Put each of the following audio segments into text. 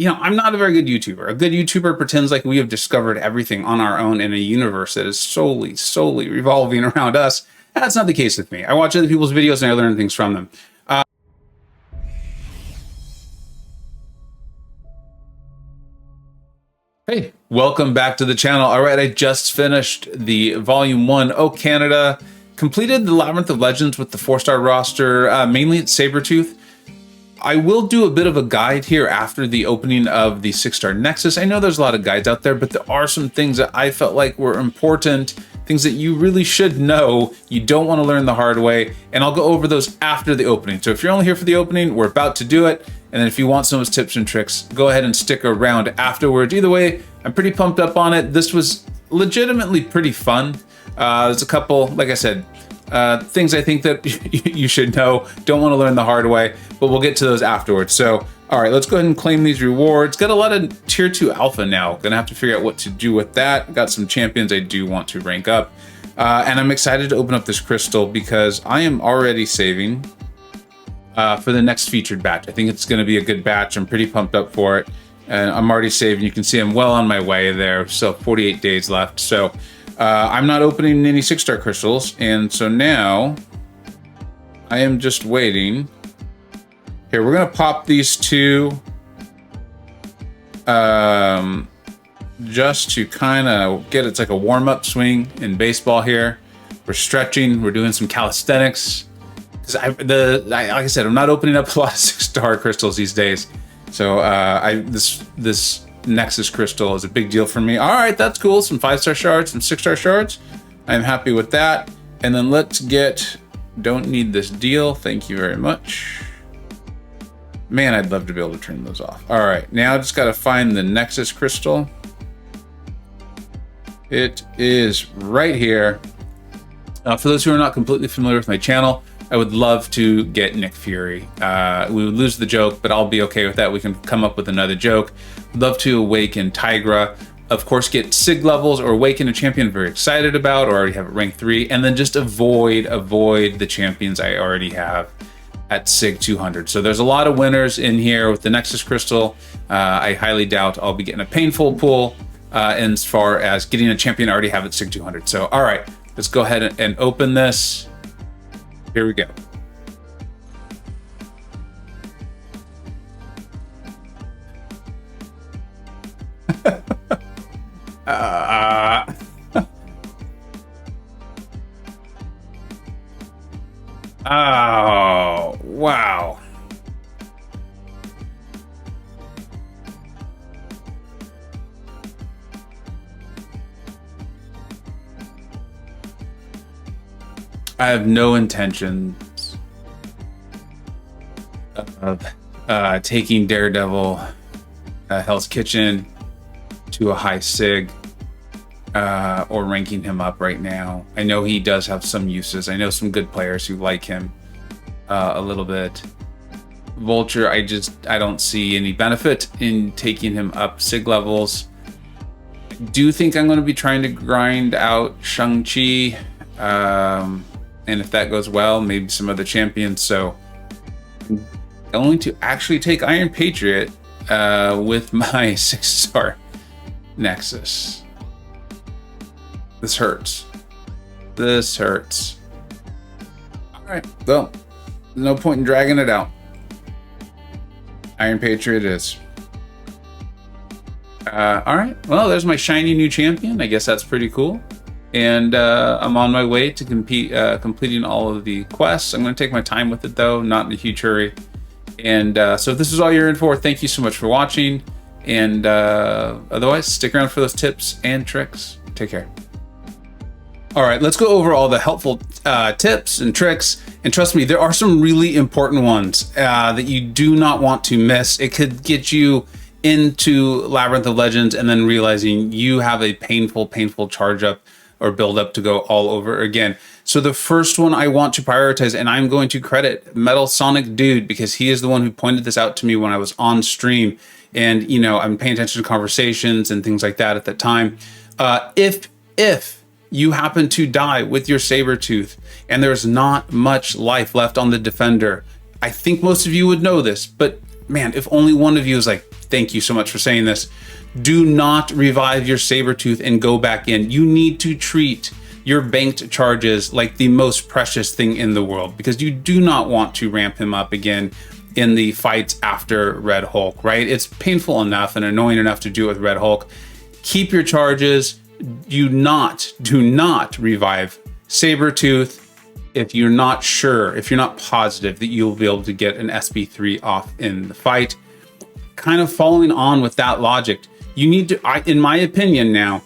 I'm not a very good YouTuber. A good YouTuber pretends like we have discovered everything on our own in a universe that is solely revolving around us. That's not the case with me. I watch other people's videos and I learn things from them. Hey, welcome back to the channel. All right, I just finished the Volume 1 Oh Canada, completed the Labyrinth of Legends with the 4-star roster, mainly at Sabretooth. I will do a bit of a guide here after the opening of the 6-star Nexus. I know there's a lot of guides out there, but there are some things that I felt like were important, things that you really should know. You don't want to learn the hard way, and I'll go over those after the opening. So if you're only here for the opening, we're about to do it. And then if you want some of those tips and tricks, go ahead and stick around afterwards. Either way, I'm pretty pumped up on it. This was legitimately pretty fun. There's a couple, like I said, things I think that you should know. Don't want to learn the hard way, but we'll get to those afterwards. So, all right, let's go ahead and claim these rewards. Got a lot of tier 2 alpha now. Gonna have to figure out what to do with that. Got some champions I do want to rank up. And I'm excited to open up this crystal because I am already saving for the next featured batch. I think it's gonna be a good batch. I'm pretty pumped up for it. And I'm already saving. You can see I'm well on my way there. So 48 days left. So I'm not opening any 6-star crystals. And so now I am just waiting. Here, we're going to pop these two just to kind of get, it's like a warm-up swing in baseball here. We're stretching. We're doing some calisthenics. Because like I said, I'm not opening up a lot of 6-star crystals these days. So this Nexus crystal is a big deal for me. All right, that's cool. Some 5-star shards, some 6-star shards. I'm happy with that. And then let's get, don't need this deal. Thank you very much. Man, I'd love to be able to turn those off. All right, now I just got to find the Nexus crystal. It is right here. For those who are not completely familiar with my channel, I would love to get Nick Fury. We would lose the joke, but I'll be okay with that. We can come up with another joke. Love to awaken Tigra. Of course, get SIG levels or awaken a champion I'm very excited about or already have at rank 3. And then just avoid the champions I already have at SIG 200. So there's a lot of winners in here with the Nexus Crystal. I highly doubt I'll be getting a painful pull as far as getting a champion I already have at SIG 200. So, all right, let's go ahead and open this. Here we go. Oh, wow. I have no intentions of taking Daredevil Hell's Kitchen to a high SIG or ranking him up right now. I know he does have some uses. I know some good players who like him a little bit. Vulture, I don't see any benefit in taking him up SIG levels. I do think I'm going to be trying to grind out Shang-Chi. And if that goes well, maybe some other champions. So I'm going to actually take Iron Patriot with my 6-star Nexus. This hurts. This hurts. All right, well, no point in dragging it out. Iron Patriot is. All right, well, there's my shiny new champion. I guess that's pretty cool. And I'm on my way to completing all of the quests. I'm going to take my time with it, though, not in a huge hurry. And so if this is all you're in for, thank you so much for watching. And otherwise, stick around for those tips and tricks. Take care. All right, let's go over all the helpful tips and tricks. And trust me, there are some really important ones that you do not want to miss. It could get you into Labyrinth of Legends and then realizing you have a painful charge up or build up to go all over again. So the first one I want to prioritize, and I'm going to credit Metal Sonic Dude because he is the one who pointed this out to me when I was on stream. And, you know, I'm paying attention to conversations and things like that at that time. If you happen to die with your Sabretooth and there's not much life left on the Defender, I think most of you would know this, but man, if only one of you is like, thank you so much for saying this. Do not revive your Sabretooth and go back in. You need to treat your banked charges like the most precious thing in the world, because you do not want to ramp him up again in the fights after Red Hulk, right? It's painful enough and annoying enough to do it with Red Hulk. Keep your charges. Do not revive Sabretooth if you're not sure, if you're not positive that you'll be able to get an SP3 off in the fight. Kind of following on with that logic, you need to, in my opinion now,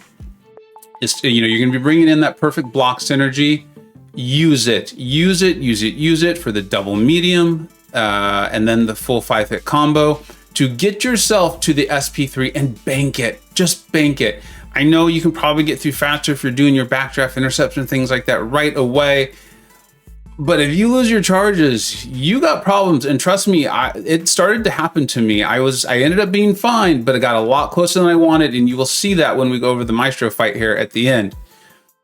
is, you're going to be bringing in that perfect block synergy. Use it for the double medium, and then the full 5-hit combo to get yourself to the SP3 and bank it. Just bank it. I know you can probably get through faster if you're doing your backdraft interception, things like that right away. But if you lose your charges, you got problems. And trust me, it started to happen to me. I ended up being fine, but it got a lot closer than I wanted. And you will see that when we go over the Maestro fight here at the end.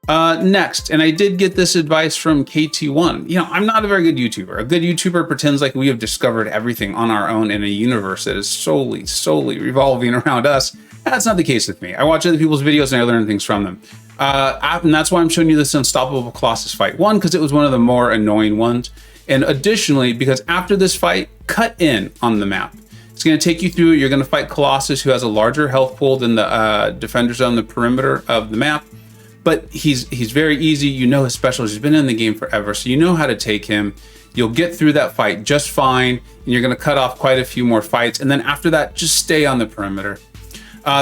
Next, and I did get this advice from KT1. I'm not a very good YouTuber. A good YouTuber pretends like we have discovered everything on our own in a universe that is solely revolving around us. That's not the case with me. I watch other people's videos and I learn things from them. And that's why I'm showing you this Unstoppable Colossus fight. One, because it was one of the more annoying ones. And additionally, because after this fight, cut in on the map. It's going to take you through, you're going to fight Colossus, who has a larger health pool than the defenders on the perimeter of the map. But he's very easy. You know his specials. He's been in the game forever, so you know how to take him. You'll get through that fight just fine, and you're going to cut off quite a few more fights. And then after that, just stay on the perimeter.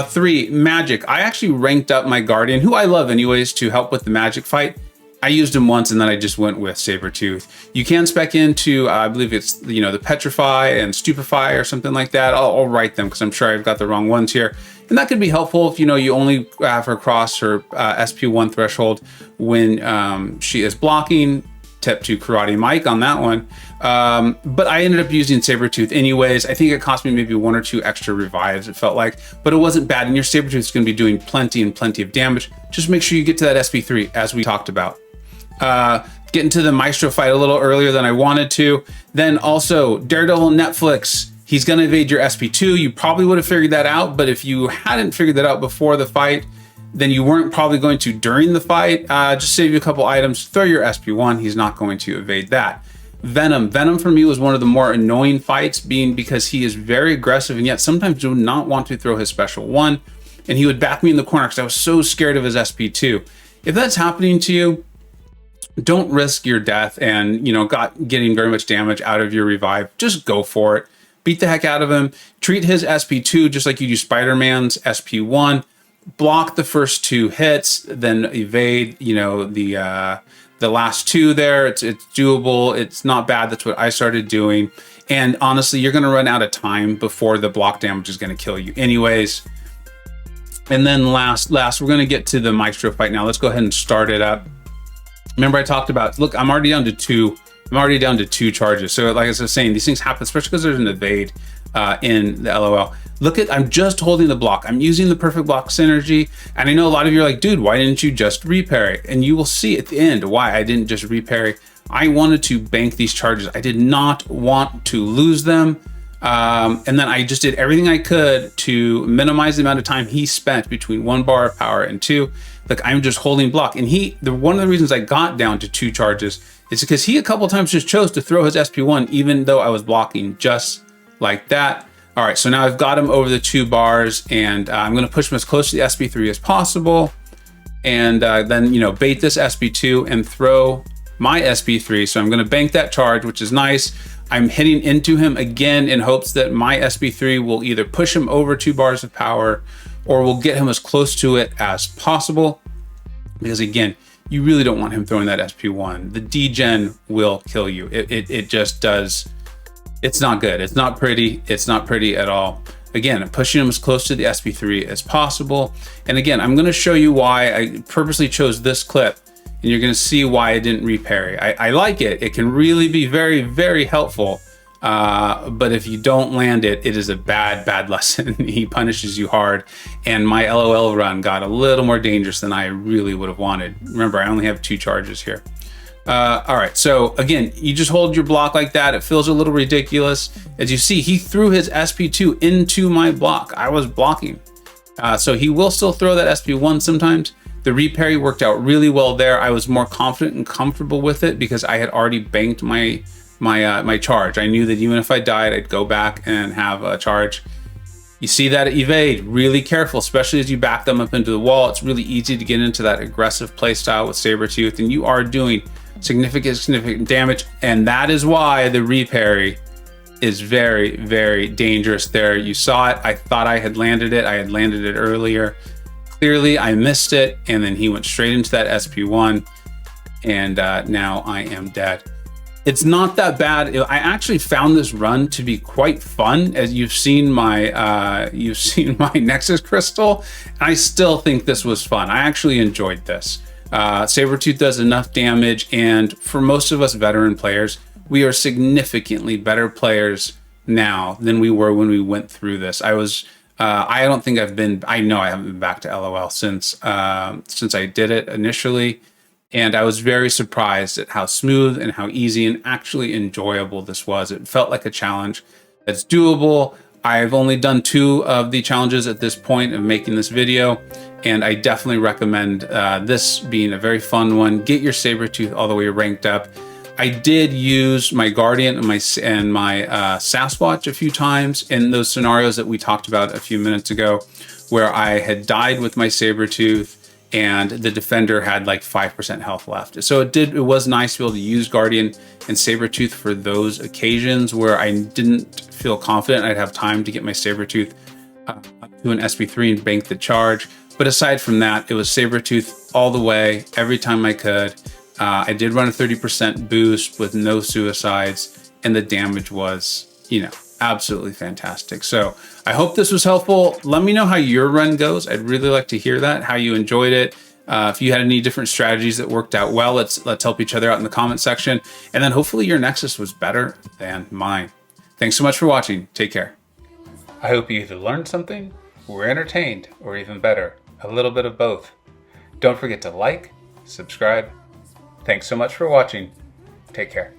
3, magic. I actually ranked up my Guardian, who I love anyways, to help with the magic fight. I used him once and then I just went with Sabretooth. You can spec into, I believe it's, the Petrify and Stupefy or something like that. I'll write them because I'm sure I've got the wrong ones here. And that could be helpful if, you only have her cross her SP1 threshold when she is blocking. Tip to Karate Mike on that one. But I ended up using Sabretooth anyways. I think it cost me maybe 1 or 2 extra revives, it felt like, but it wasn't bad. And your Sabretooth is going to be doing plenty of damage. Just make sure you get to that SP3 as we talked about. Getting to the Maestro fight a little earlier than I wanted to. Then also Daredevil Netflix. He's going to evade your SP2. You probably would have figured that out, but if you hadn't figured that out before the fight, then you weren't probably going to during the fight. Just save you a couple items, throw your SP1. He's not going to evade that. Venom for me was one of the more annoying fights, being because he is very aggressive and yet sometimes do not want to throw his special 1. And he would back me in the corner because I was so scared of his SP2. If that's happening to you, don't risk your death and, getting very much damage out of your revive. Just go for it. Beat the heck out of him. Treat his SP2 just like you do Spider-Man's SP1. Block the first 2 hits, then evade, the last 2 there. It's doable. It's not bad. That's what I started doing. And honestly, you're going to run out of time before the block damage is going to kill you anyways. And then last, we're going to get to the Maestro fight now. Let's go ahead and start it up. Remember I talked about, look, I'm already down to 2. I'm already down to 2 charges. So like I was saying, these things happen, especially because there's an evade in the LOL. Look at, I'm just holding the block. I'm using the perfect block synergy. And I know a lot of you are like, dude, why didn't you just reparry? And you will see at the end why I didn't just reparry. I wanted to bank these charges. I did not want to lose them. And then I just did everything I could to minimize the amount of time he spent between 1 bar of power and 2. Like, I'm just holding block. And one of the reasons I got down to 2 charges is because he a couple times just chose to throw his SP1, even though I was blocking just like that. All right, so now I've got him over the 2 bars, and I'm going to push him as close to the SP3 as possible, and then bait this SP2 and throw my SP3. So I'm going to bank that charge, which is nice. I'm hitting into him again in hopes that my SP3 will either push him over 2 bars of power, or will get him as close to it as possible. Because again, you really don't want him throwing that SP1. The degen will kill you. It just does. It's not good. It's not pretty. It's not pretty at all. Again, I'm pushing him as close to the SP3 as possible. And again, I'm going to show you why I purposely chose this clip, and you're going to see why I didn't reparry. I like it. It can really be very, very helpful. But if you don't land it, it is a bad lesson. He punishes you hard. And my LOL run got a little more dangerous than I really would have wanted. Remember, I only have 2 charges here. All right, so again, you just hold your block like that. It feels a little ridiculous. As you see, he threw his SP2 into my block. I was blocking. So he will still throw that SP1 sometimes. The reparry worked out really well there. I was more confident and comfortable with it because I had already banked my charge. I knew that even if I died, I'd go back and have a charge. You see that evade, really careful, especially as you back them up into the wall. It's really easy to get into that aggressive playstyle with Sabretooth, and you are doing significant damage. And that is why the reparry is very, very dangerous there. You saw it. I thought I had landed it. I had landed it earlier. Clearly, I missed it, and then he went straight into that SP1, and now I am dead. It's not that bad. I actually found this run to be quite fun, as you've seen my Nexus crystal. I still think this was fun. I actually enjoyed this. Sabretooth does enough damage, and for most of us veteran players, we are significantly better players now than we were when we went through this. I don't think I know I haven't been back to LOL since I did it initially. And I was very surprised at how smooth and how easy and actually enjoyable this was. It felt like a challenge that's doable. I've only done 2 of the challenges at this point of making this video, and I definitely recommend this being a very fun one. Get your Sabretooth all the way ranked up. I did use my Guardian and my Sasquatch a few times in those scenarios that we talked about a few minutes ago, where I had died with my Sabretooth and the defender had like 5% health left. So it was nice to be able to use Guardian and Sabretooth for those occasions where I didn't feel confident I'd have time to get my Sabretooth up to an SP3 and bank the charge. But aside from that, it was Sabretooth all the way, every time I could. I did run a 30% boost with no suicides, and the damage was, absolutely fantastic. So I hope this was helpful. Let me know how your run goes. I'd really like to hear that, how you enjoyed it. If you had any different strategies that worked out well, let's help each other out in the comment section. And then hopefully your Nexus was better than mine. Thanks so much for watching. Take care. I hope you either learned something, were entertained, or even better, a little bit of both. Don't forget to like, subscribe. Thanks so much for watching. Take care.